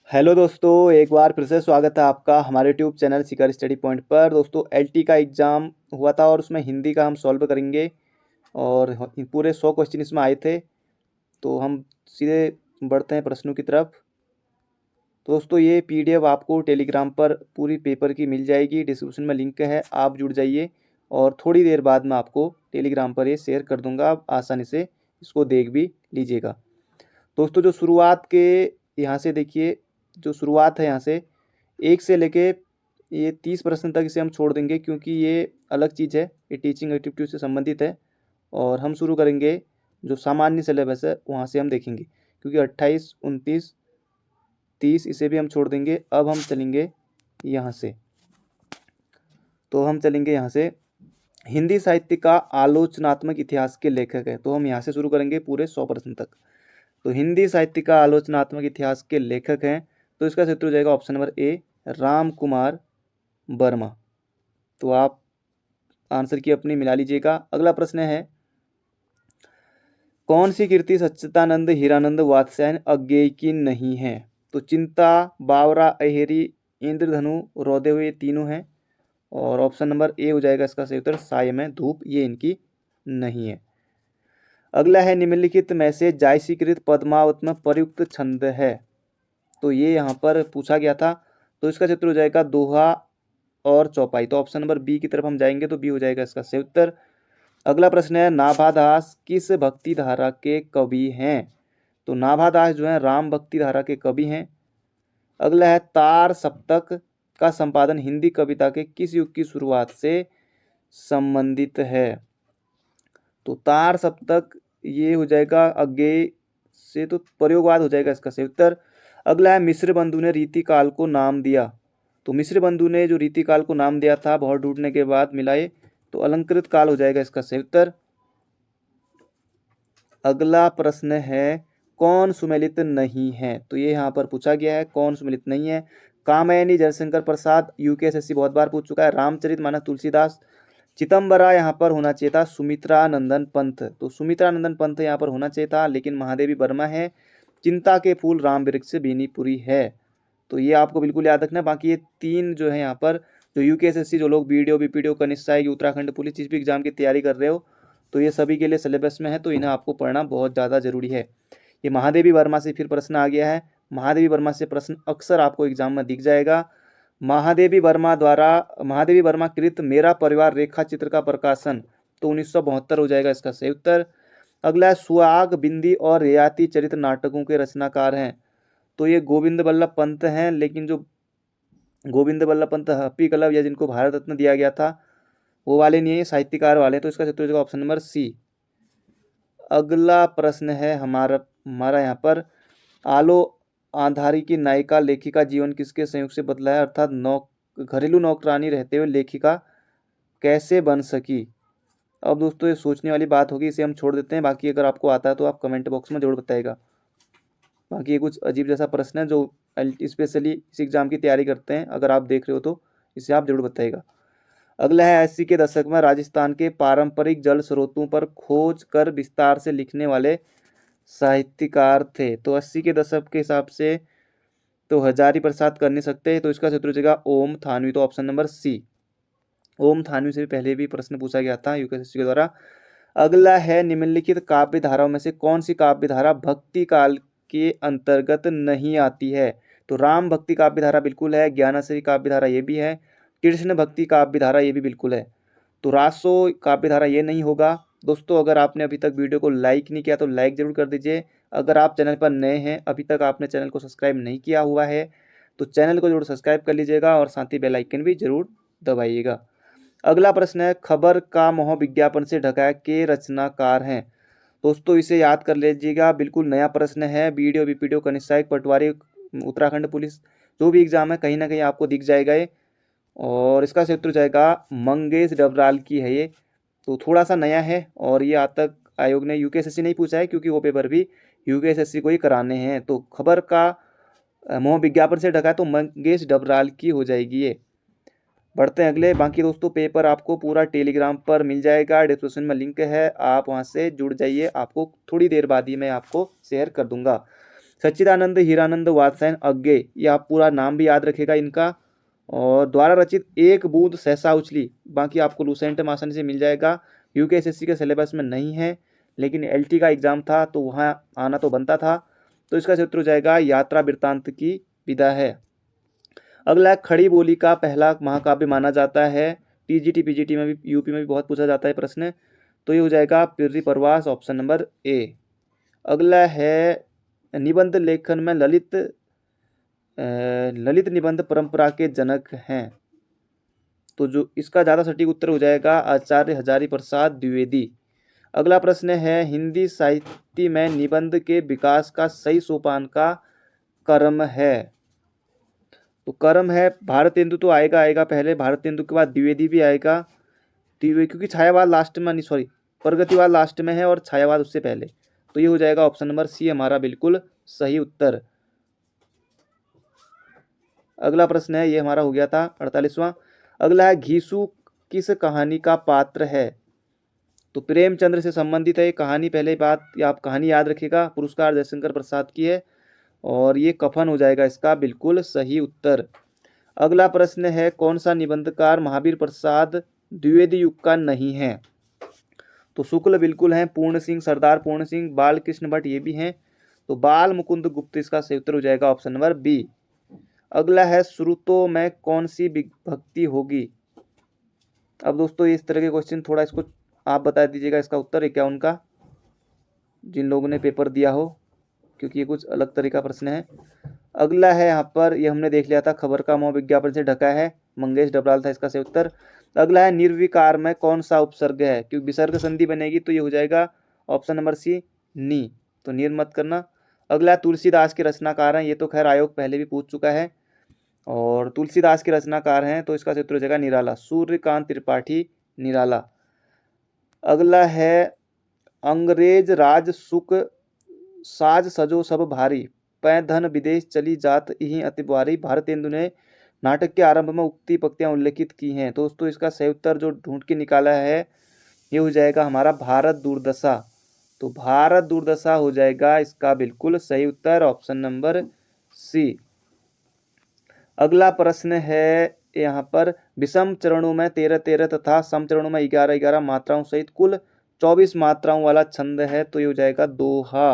Hello दोस्तों, एक बार फिर से स्वागत है आपका हमारे यूट्यूब चैनल शिखर स्टडी पॉइंट पर। दोस्तों एलटी का एग्ज़ाम हुआ था और उसमें हिंदी का हम सॉल्व करेंगे और पूरे 100 क्वेश्चन इसमें आए थे। तो हम सीधे बढ़ते हैं प्रश्नों की तरफ। तो दोस्तों ये पीडीएफ आपको टेलीग्राम पर पूरी पेपर की मिल जाएगी, डिस्क्रिप्शन में लिंक है, आप जुड़ जाइए और थोड़ी देर बाद मैं आपको टेलीग्राम पर ये शेयर कर दूँगा, आप आसानी से इसको देख भी लीजिएगा। दोस्तों जो शुरुआत के यहाँ से देखिए, जो शुरुआत है यहाँ से 1 से लेके ये 30 प्रश्न तक इसे हम छोड़ देंगे क्योंकि ये अलग चीज़ है, ये टीचिंग एप्टीट्यूड से संबंधित है। और हम शुरू करेंगे जो सामान्य सिलेबस है वहाँ से हम देखेंगे, क्योंकि 28, 29, 30 इसे भी हम छोड़ देंगे। अब हम चलेंगे यहाँ से, तो हम चलेंगे यहाँ से हिंदी साहित्य का आलोचनात्मक इतिहास के लेखक है। तो हम यहाँ से शुरू करेंगे पूरे 100 प्रश्न तक। तो हिंदी साहित्य का आलोचनात्मक इतिहास के लेखक हैं, तो इसका क्षेत्र हो जाएगा option number A, Ram Kumar Verma. तो आप आंसर की अपनी मिला लीजिएगा। अगला प्रश्न है, कौन सी कृति सच्चिदानंद हीरानंद वात्स्यायन अज्ञेय की नहीं है? तो चिंता, बावरा, अहेरी, इंद्रधनु, रोदे हुए तीनों हैं। और ऑप्शन नंबर ए हो जाएगा इसका सही उत्तर, साय में धूप, ये इनकी नहीं है। अगला है, निम्नलिखित में से जायसीकृत पद्मावत में प्रयुक्त छंद है। तो ये यहाँ पर पूछा गया था, तो इसका क्षेत्र हो जाएगा दोहा और चौपाई। तो ऑप्शन नंबर बी की तरफ हम जाएंगे, तो बी हो जाएगा इसका सही उत्तर। अगला प्रश्न है, नाभादास किस भक्ति धारा के कवि हैं? तो नाभादास जो है राम भक्ति धारा के कवि हैं। अगला है, तार सप्तक का संपादन हिंदी कविता के किस युग की शुरुआत से संबंधित है? तो तार सप्तक ये हो जाएगा अज्ञेय से, तो प्रयोगवाद हो जाएगा इसका सही उत्तर। अगला है, मिस्र बंधु ने रीतिकाल को नाम दिया। तो मिस्र बंधु ने जो रीतिकाल को नाम दिया था बहुत ढूंढने के बाद मिलाए, तो अलंकृत काल हो जाएगा इसका सही उत्तर। अगला प्रश्न है, कौन सुमेलित नहीं है? तो ये यहाँ पर पूछा गया है, कौन सुमेलित नहीं है? कामयानी जयशंकर प्रसाद, यूकेएसएससी बहुत बार पूछ चुका है। रामचरितमानस तुलसीदास, चिदम्बरा यहाँ पर होना चाहिए था सुमित्रा नंदन पंत। तो सुमित्रा नंदन पंत यहाँ पर होना चाहिए था, लेकिन महादेवी वर्मा है। चिंता के फूल राम वृक्ष बीनीपुरी है। तो ये आपको बिल्कुल याद रखना। बाकी ये तीन जो है यहाँ पर, जो यूकेएसएससी जो लोग बीडीओ, बीपीडीओ, कनिष्ठ सहायक, उत्तराखंड पुलिस जिस भी एग्जाम की तैयारी कर रहे हो, तो ये सभी के लिए सिलेबस में है, तो इन्हें आपको पढ़ना बहुत ज़्यादा जरूरी है। ये महादेवी वर्मा से फिर प्रश्न आ गया है। महादेवी वर्मा से प्रश्न अक्सर आपको एग्जाम में दिख जाएगा। महादेवी वर्मा कृत मेरा परिवार रेखा चित्र का प्रकाशन, तो 1972 हो जाएगा इसका सही उत्तर। अगला है, सुहाग, बिंदी और रियाती चरित्र नाटकों के रचनाकार हैं। तो ये गोविंद बल्लभ पंत हैं, लेकिन जो गोविंद बल्लभ पंत हैप्पी क्लब या जिनको भारत रत्न दिया गया था वो वाले नहीं है, साहित्यकार वाले। तो इसका क्षेत्र हो जाएगा ऑप्शन नंबर सी। अगला प्रश्न है हमारा हमारा यहाँ पर, आलो आंधारी की नायिका लेखिका जीवन किसके संयोग से बदला है? अर्थात घरेलू नौकरानी रहते हुए लेखिका कैसे बन सकी? अब दोस्तों ये सोचने वाली बात होगी, इसे हम छोड़ देते हैं। बाकी अगर आपको आता है तो आप कमेंट बॉक्स में जरूर बताइएगा। बाकी ये कुछ अजीब जैसा प्रश्न है जो स्पेशली इस एग्जाम की तैयारी करते हैं, अगर आप देख रहे हो तो इसे आप जरूर बताइएगा। अगला है, 80 के दशक में राजस्थान के पारंपरिक जल स्रोतों पर खोज कर विस्तार से लिखने वाले साहित्यकार थे। तो 80 के दशक के हिसाब से तो हजारी प्रसाद कर नहीं सकते, तो इसका क्षेत्र हो जाएगा ओम थानवी। तो ऑप्शन नंबर सी, ओम थानवी से पहले भी प्रश्न पूछा गया था यूकेएसएससी के द्वारा। अगला है, निम्नलिखित काव्य धाराओं में से कौन सी काव्य धारा भक्ति काल के अंतर्गत नहीं आती है? तो राम भक्ति काव्य धारा बिल्कुल है, ज्ञानाश्री काव्य धारा ये भी है, कृष्ण भक्ति काव्य धारा ये भी बिल्कुल है। तो रासो काव्य धारा ये नहीं होगा। दोस्तों अगर आपने अभी तक वीडियो को लाइक नहीं किया तो लाइक जरूर कर दीजिए। अगर आप चैनल पर नए हैं, अभी तक आपने चैनल को सब्सक्राइब नहीं किया हुआ है, तो चैनल को जरूर सब्सक्राइब कर लीजिएगा और साथ ही बेल आइकन भी जरूर दबाइएगा। अगला प्रश्न है, खबर का मोह विज्ञापन से ढका के रचनाकार हैं। दोस्तों इसे याद कर लीजिएगा, बिल्कुल नया प्रश्न है। बीडीओ, बीपीडीओ, कनिष्ठ सहायक, पटवारी, उत्तराखंड पुलिस जो भी एग्जाम है कहीं ना कहीं आपको दिख जाएगा ये। और इसका क्षेत्र जाएगा मंगेश डबराल की है ये। तो थोड़ा सा नया है और ये आज तक आयोग ने यूकेएसएससी नहीं पूछा है, क्योंकि वो पेपर भी यूकेएसएससी को ही कराने हैं। तो खबर का मोह विज्ञापन से ढका है, तो मंगेश डबराल की हो जाएगी ये। बढ़ते हैं अगले। बाकी दोस्तों पेपर आपको पूरा टेलीग्राम पर मिल जाएगा, डिस्क्रिप्शन में लिंक है, आप वहां से जुड़ जाइए, आपको थोड़ी देर बाद ही मैं आपको शेयर कर दूंगा। सच्चिदानंद हीरानंद वात्स्यायन अज्ञे, ये आप पूरा नाम भी याद रखेगा इनका। और द्वारा रचित एक बूंद सहसा उछली, बाकी आपको लूसेंट में आसानी से मिल जाएगा। यूकेएसएससी के सिलेबस में नहीं है, लेकिन एलटी का एग्जाम था तो वहाँ आना तो बनता था। तो इसका उत्तर हो जाएगा यात्रा वृत्तांत की विदा है। अगला खड़ी बोली का पहला महाकाव्य माना जाता है। टीजीटी पीजीटी में भी, यूपी में भी बहुत पूछा जाता है प्रश्न। तो ये हो जाएगा पिर्री प्रवास, ऑप्शन नंबर ए। अगला है निबंध लेखन में ललित निबंध परंपरा के जनक हैं। तो जो इसका ज़्यादा सटीक उत्तर हो जाएगा आचार्य हजारी प्रसाद द्विवेदी। अगला प्रश्न है हिंदी साहित्य में निबंध के विकास का सही सोपान का क्रम है। तो क्रम है भारतेंदु तो आएगा पहले, भारतेंदु के बाद द्विवेदी भी आएगा, क्योंकि छायावाद लास्ट में, नहीं सॉरी, प्रगतिवाद लास्ट में है और छायावाद उससे पहले। तो ये हो जाएगा ऑप्शन नंबर सी हमारा बिल्कुल सही उत्तर। अगला प्रश्न है, ये हमारा हो गया था 48वां। अगला है घीसू किस कहानी का पात्र है। तो प्रेमचंद्र से संबंधित है ये कहानी, पहले बात आप कहानी याद रखिएगा। पुरस्कार जयशंकर प्रसाद की है और ये कफन हो जाएगा इसका बिल्कुल सही उत्तर। अगला प्रश्न है कौन सा निबंधकार महावीर प्रसाद द्विवेदी युग का नहीं है। तो शुक्ल बिल्कुल हैं, पूर्ण सिंह, सरदार पूर्ण सिंह, बाल कृष्ण भट्ट ये भी हैं। तो बाल मुकुंद गुप्त इसका सही उत्तर हो जाएगा ऑप्शन नंबर बी। अगला है श्रुतों में कौन सी विभक्ति होगी। अब दोस्तों इस तरह के क्वेश्चन थोड़ा इसको आप बता दीजिएगा इसका उत्तर है क्या उनका, जिन लोगों ने पेपर दिया हो, क्योंकि ये कुछ अलग तरीका प्रश्न है। अगला है यहाँ पर, ये हमने देख लिया था, खबर का मोह विज्ञापन से ढका है, मंगेश डबराल था इसका सही उत्तर। अगला है निर्विकार में कौन सा उपसर्ग है, क्योंकि विसर्ग संधि बनेगी तो ये हो जाएगा ऑप्शन नंबर सी नी, तो निर मत करना। अगला तुलसीदास के रचनाकार हैं, ये तो खैर आयोग पहले भी पूछ चुका है, और तुलसीदास के रचनाकार हैं तो इसका उत्तर हो जाएगा निराला, सूर्यकांत त्रिपाठी निराला। अगला है अंग्रेज राज सुख साज सजो सब भारी, पै धन विदेश चली जात यही अति भारी, भारतेंदु ने नाटक के आरंभ में उक्ति पंक्तियां उल्लेखित की हैं। तो दोस्तों इसका सही उत्तर जो ढूंढ के निकाला है ये हो जाएगा हमारा भारत दुर्दशा। तो भारत दुर्दशा हो जाएगा इसका बिल्कुल सही उत्तर, ऑप्शन नंबर सी। अगला प्रश्न है यहाँ पर विषम चरणों में 13-13 तथा सम चरणों में 11-11 मात्राओं सहित कुल 24 मात्राओं वाला छंद है। तो ये हो जाएगा दोहा।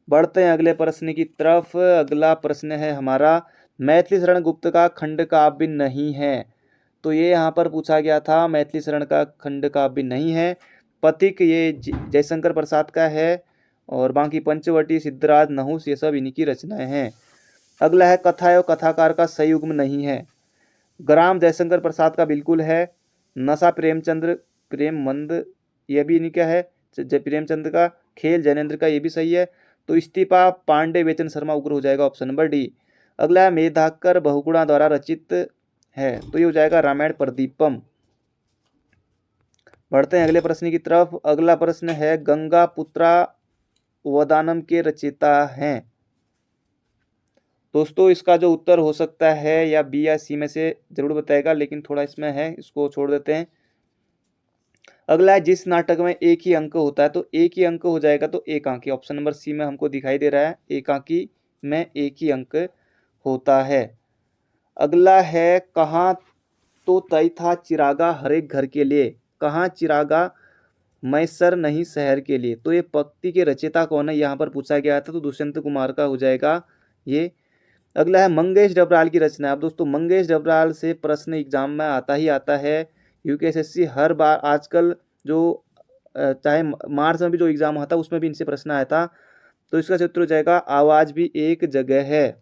बढ़ते हैं अगले प्रश्न की तरफ। अगला प्रश्न है हमारा मैथिली शरण गुप्त का खंड काव्य नहीं है। तो ये यहाँ पर पूछा गया था, मैथिली शरण का खंड काव्य नहीं है। पथिक ये जयशंकर प्रसाद का है, और बाकी पंचवटी सिद्धराज नहुस ये सब इन्हीं की रचनाएं हैं। अगला है कथा एवं कथाकार का सही युग्म नहीं है। ग्राम जयशंकर प्रसाद का बिल्कुल है, नशा प्रेमचंद्र प्रेममंद ये भी इन्हीं का है, प्रेमचंद्र का, खेल जैनेन्द्र का ये भी सही है। तो इस्तीफा पांडे बेचन शर्मा उग्र हो जाएगा ऑप्शन नंबर डी। अगला है मेधाकर बहुगुणा द्वारा रचित है, तो ये हो जाएगा रामायण प्रदीपम। बढ़ते हैं अगले प्रश्न की तरफ। अगला प्रश्न है गंगा पुत्रा वदानम के रचयिता हैं। दोस्तों इसका जो उत्तर हो सकता है या बी या सी में से जरूर बताएगा, लेकिन थोड़ा इसमें है, इसको छोड़ देते हैं। अगला है जिस नाटक में एक ही अंक होता है, तो एक ही अंक हो जाएगा तो एकांकी, ऑप्शन नंबर सी में हमको दिखाई दे रहा है, एकांकी में एक ही अंक होता है। अगला है कहाँ तो तय था चिरागा हर एक घर के लिए, कहाँ चिरागा मैसर नहीं शहर के लिए। तो ये पंक्ति के रचयिता कौन है यहाँ पर पूछा गया था, तो दुष्यंत कुमार का हो जाएगा ये। अगला है मंगेश डबराल की रचना। अब दोस्तों मंगेश डबराल से प्रश्न एग्जाम में आता ही आता है, यूकेएसएससी हर बार आजकल जो चाहे मार्च में भी जो एग्जाम आता है उसमें भी इनसे प्रश्न आया था। तो इसका उत्तर हो जाएगा आवाज भी एक जगह है।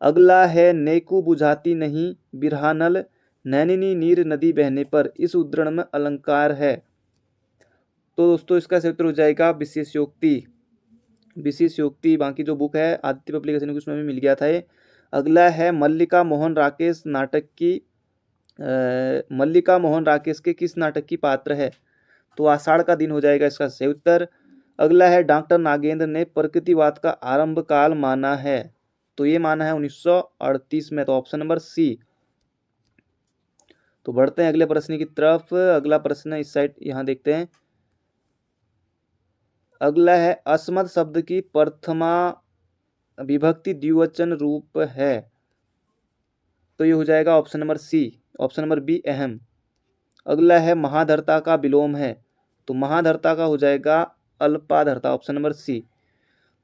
अगला है नेकू बुझाती नहीं बिरहानल नैनिनी नीर नदी बहने पर, इस उद्धरण में अलंकार है। तो दोस्तों इसका उत्तर हो जाएगा विशेषोक्ति, विशेषोक्ति। बाकी जो बुक है आदित्य पब्लिकेशन की उसमें भी मिल गया था ये। अगला है मल्लिका मोहन राकेश नाटक की मल्लिका मोहन राकेश के किस नाटक की पात्र है। तो आषाढ़ का दिन हो जाएगा इसका सही उत्तर। अगला है डॉक्टर नागेंद्र ने प्रकृतिवाद का आरंभ काल माना है, तो ये माना है 1938 में, तो ऑप्शन नंबर सी। तो बढ़ते हैं अगले प्रश्न की तरफ। अगला प्रश्न इस साइड यहाँ देखते हैं। अगला है अस्मत् शब्द की प्रथमा विभक्ति द्विवचन रूप है, तो ये हो जाएगा option number C. Option number B अहम। अगला है महाधर्ता का विलोम है, तो महाधर्ता का हो जाएगा अल्पाधर्ता, ऑप्शन नंबर सी।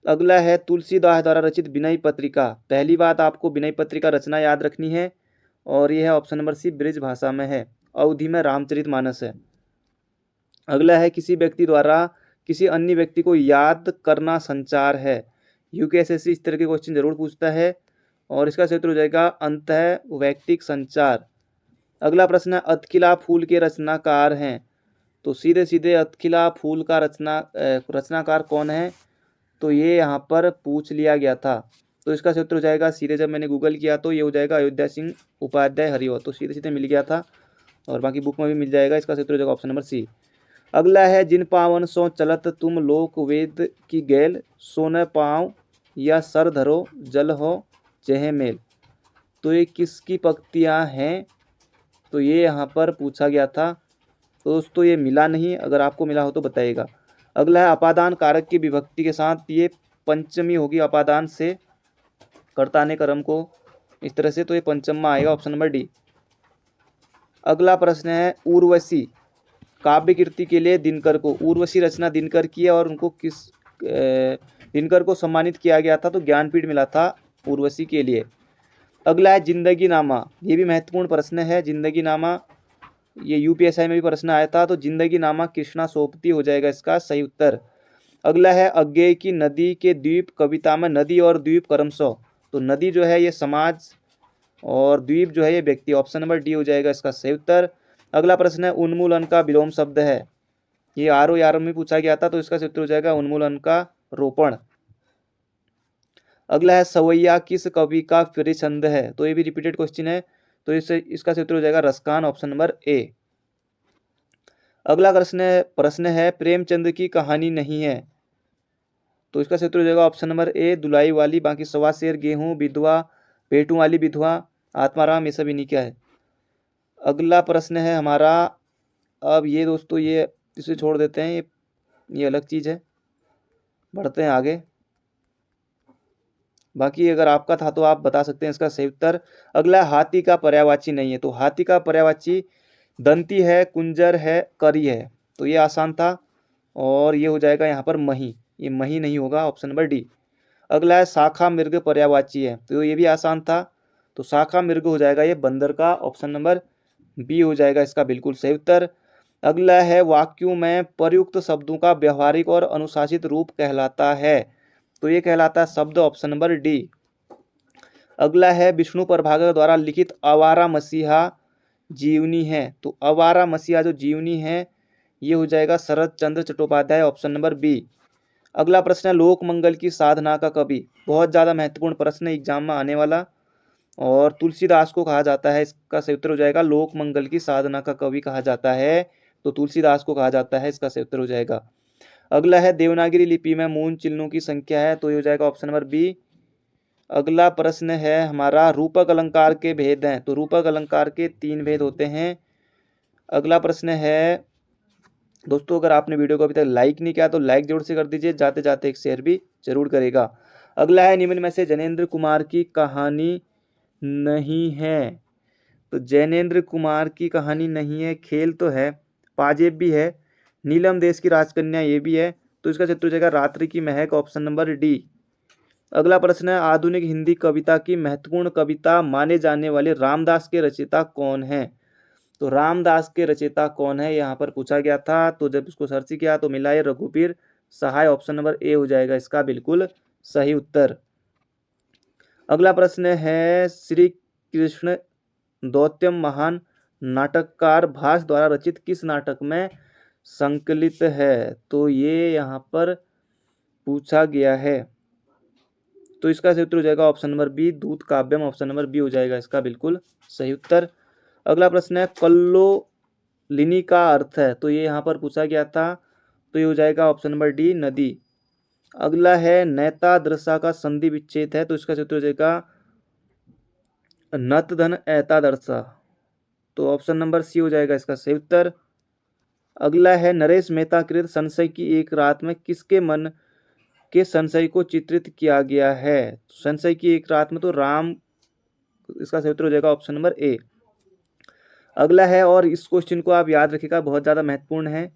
अगला है तुलसीदास द्वारा रचित विनय पत्रिका। पहली बात आपको विनय पत्रिका रचना याद रखनी है, और यह है ऑप्शन नंबर सी, ब्रिज भाषा में है। अवधि में रामचरितमानस है। अगला है किसी व्यक्ति द्वारा किसी अन्य व्यक्ति को याद करना संचार है। यूकेएसएससी इस तरह के क्वेश्चन जरूर पूछता है, और इसका क्षेत्र हो जाएगा अंतः वैयक्तिक संचार। अगला प्रश्न है अतखिला फूल के रचनाकार हैं, तो सीधे सीधे अतखिला फूल का रचनाकार कौन है, तो ये यहाँ पर पूछ लिया गया था। तो इसका क्षेत्र हो जाएगा सीधे, जब मैंने गूगल किया तो ये हो जाएगा अयोध्या सिंह उपाध्याय हरिओ, तो सीधे सीधे मिल गया था, और बाकी बुक में भी मिल जाएगा। इसका क्षेत्र हो जाएगा ऑप्शन नंबर सी। अगला है जिन पावन सो चलत तुम लोक वेद की गैल, सोन पाँव या सर धरो जल हो चह मेल, तो ये किसकी पंक्तियाँ हैं, तो ये यहाँ पर पूछा गया था। तो दोस्तों ये मिला नहीं, अगर आपको मिला हो तो बताइएगा। अगला है अपादान कारक की विभक्ति के साथ ये पंचमी होगी, अपादान से कर्ता ने कर्म को इस तरह से, तो ये पंचम में आएगा, ऑप्शन नंबर डी। अगला प्रश्न है उर्वशी काव्य कीर्ति के लिए दिनकर को, उर्वशी रचना दिनकर की है, और उनको दिनकर को सम्मानित किया गया था, तो ज्ञानपीठ मिला था उर्वशी के लिए। अगला है जिंदगी नामा, ये भी महत्वपूर्ण प्रश्न है। जिंदगी नामा ये यूपीएसआई में भी प्रश्न आया था, तो जिंदगी नामा कृष्णा सोपती हो जाएगा इसका सही उत्तर। अगला है अज्ञेय की नदी के द्वीप कविता में नदी और द्वीप क्रमशः, तो नदी जो है ये समाज, और द्वीप जो है ये व्यक्ति, ऑप्शन नंबर डी हो जाएगा इसका सही उत्तर। अगला प्रश्न है उन्मूलन का विलोम शब्द है, ये आर ओ में पूछा गया था, तो इसका उत्तर हो जाएगा उन्मूलन का रोपण। अगला है सवैया किस कवि का प्रिय छंद है, तो ये भी रिपीटेड क्वेश्चन है, तो इसका उत्तर हो जाएगा रसखान, ऑप्शन नंबर ए। अगला प्रश्न है प्रेमचंद की कहानी नहीं है, तो इसका उत्तर हो जाएगा ऑप्शन नंबर ए दुलाई वाली, बाकी सवा शेर, गेहूं, विधवा, पेटू वाली विधवा, आत्माराम, ये सब इन्हीं क्या है। अगला प्रश्न है हमारा, अब ये दोस्तों ये इसे छोड़ देते हैं, ये अलग चीज़ है, बढ़ते हैं आगे। बाकी अगर आपका था तो आप बता सकते हैं इसका सही उत्तर। अगला हाथी का पर्यायवाची नहीं है, तो हाथी का पर्यायवाची दंती है, कुंजर है, करी है, तो ये आसान था, और ये हो जाएगा यहाँ पर मही, ये मही नहीं होगा, ऑप्शन नंबर डी। अगला है शाखा मृग पर्यायवाची है, तो ये भी आसान था, तो शाखा मृग हो जाएगा ये बंदर का, ऑप्शन नंबर बी हो जाएगा इसका बिल्कुल सही उत्तर। अगला है वाक्यों में प्रयुक्त शब्दों का व्यवहारिक और अनुशासित रूप कहलाता है, तो ये कहलाता है शब्द, ऑप्शन नंबर डी। अगला है विष्णु प्रभाकर द्वारा लिखित आवारा मसीहा जीवनी है, तो आवारा मसीहा जो जीवनी है ये हो जाएगा शरद Chandra Chattopadhyay, option number B. अगला प्रश्न है लोक मंगल की साधना का कवि, बहुत ज़्यादा महत्वपूर्ण प्रश्न है एग्जाम में आने वाला, और तुलसीदास को कहा जाता है, इसका सही उत्तर हो जाएगा लोक मंगल की साधना का कवि कहा जाता है, तो तुलसीदास को कहा जाता है, इसका सही उत्तर हो जाएगा। अगला है देवनागरी लिपि में मूल चिन्हों की संख्या है, तो ये हो जाएगा ऑप्शन नंबर बी। अगला प्रश्न है हमारा रूपक अलंकार के भेद हैं, तो रूपक अलंकार के 3 भेद होते हैं। अगला प्रश्न है दोस्तों, अगर आपने वीडियो को अभी तक लाइक नहीं किया तो लाइक जरूर से कर दीजिए, जाते जाते एक शेयर भी जरूर करेगा। अगला है निम्न में से जैनेन्द्र कुमार की कहानी नहीं है, तो जैनेन्द्र कुमार की कहानी नहीं है, खेल तो है, पाजेब भी है, नीलम देश की राजकन्या ये भी है, तो इसका उत्तर हो जाएगा रात्रि की महक, ऑप्शन नंबर डी। अगला प्रश्न है आधुनिक हिंदी कविता की महत्वपूर्ण कविता माने जाने वाले रामदास के रचयिता कौन है, तो रामदास के रचयिता कौन है यहाँ पर पूछा गया था, तो जब इसको सर्च किया तो मिला है रघुवीर सहाय, ऑप्शन नंबर ए हो जाएगा इसका बिल्कुल सही उत्तर। अगला प्रश्न है श्री कृष्ण दौत्यम महान नाटककार भास द्वारा रचित किस नाटक में संकलित है, तो ये यहाँ पर पूछा गया है, तो इसका सही उत्तर हो जाएगा ऑप्शन नंबर बी दूत काव्यम, ऑप्शन नंबर बी हो जाएगा इसका बिल्कुल सही उत्तर। अगला प्रश्न है कल्लोलिनी का अर्थ है, तो ये यहाँ पर पूछा गया था, तो ये हो जाएगा ऑप्शन नंबर डी नदी। अगला है नैता दृशा का संधि विच्छेद है, तो इसका सही उत्तर हो जाएगा नत धन ऐता दर्शा, तो ऑप्शन नंबर सी हो जाएगा इसका सही उत्तर। अगला है नरेश मेहता कृत संशय की एक रात में किसके मन के संशय को चित्रित किया गया है। संशय की एक रात में तो राम, इसका सही उत्तर हो जाएगा ऑप्शन नंबर ए। अगला है, और इस क्वेश्चन को आप याद रखिएगा, बहुत ज़्यादा महत्वपूर्ण है।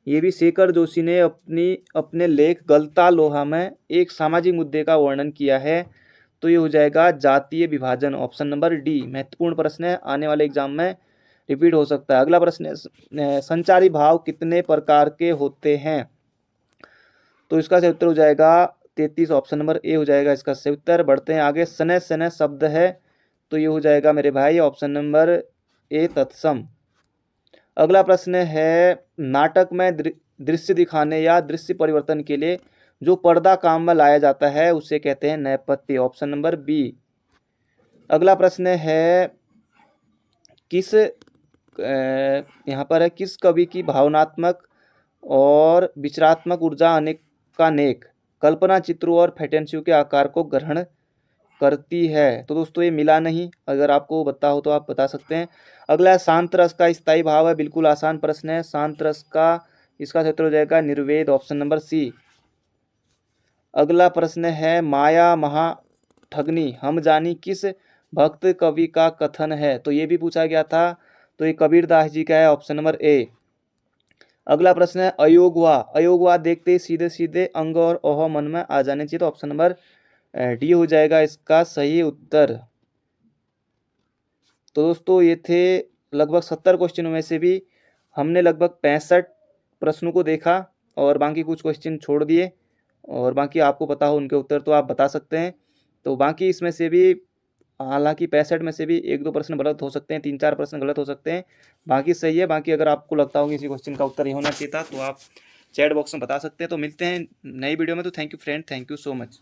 ये भी शेखर जोशी ने अपने लेख गलता लोहा में एक सामाजिक मुद्दे का वर्णन किया है, तो ये हो जाएगा जातीय विभाजन, ऑप्शन नंबर डी। महत्वपूर्ण प्रश्न है, आने वाले एग्जाम में रिपीट हो सकता है। अगला प्रश्न है संचारी भाव कितने प्रकार के होते हैं, तो इसका सही उत्तर हो जाएगा 33, ऑप्शन नंबर ए हो जाएगा इसका सही उत्तर। बढ़ते हैं आगे, सने सने शब्द है, तो ये हो जाएगा मेरे भाई ऑप्शन नंबर ए तत्सम। अगला प्रश्न है नाटक में दृश्य दिखाने या दृश्य परिवर्तन के लिए जो पर्दा काम में लाया जाता है उसे कहते हैं नेपथ्य, ऑप्शन नंबर बी। अगला प्रश्न है किस यहाँ पर है किस कवि की भावनात्मक और विचारात्मक ऊर्जा अनेकानेक कल्पना चित्रों और फैंटेसियों के आकार को ग्रहण करती है। तो दोस्तों ये मिला नहीं, अगर आपको बता हो तो आप बता सकते हैं। अगला है शांत रस का स्थायी भाव है, बिल्कुल आसान प्रश्न है। शांत रस का इसका क्षेत्र हो जाएगा निर्वेद, ऑप्शन नंबर सी। अगला प्रश्न है माया महा ठगनी हम जानी किस भक्त कवि का कथन है, तो ये भी पूछा गया था, तो ये कबीरदास जी का है, ऑप्शन नंबर ए। अगला प्रश्न है अयोगवा देखते ही सीधे सीधे अंग और ओह मन में आ जाने चाहिए, तो ऑप्शन नंबर डी हो जाएगा इसका सही उत्तर। तो दोस्तों ये थे लगभग 70 क्वेश्चनों में से भी हमने लगभग 65 प्रश्नों को देखा और बाकी कुछ क्वेश्चन छोड़ दिए, और बाकी आपको पता हो उनके उत्तर तो आप बता सकते हैं। तो बाकी इसमें से भी हालांकि 65 में से भी 1-2 प्रश्न गलत हो सकते हैं, 3-4 प्रश्न गलत हो सकते हैं, बाकी सही है। बाकी अगर आपको लगता हो कि इसी क्वेश्चन का उत्तर ये होना चाहिए था तो आप चैट बॉक्स में बता सकते हैं। तो मिलते हैं नई वीडियो में। तो thank you friend, thank you so much.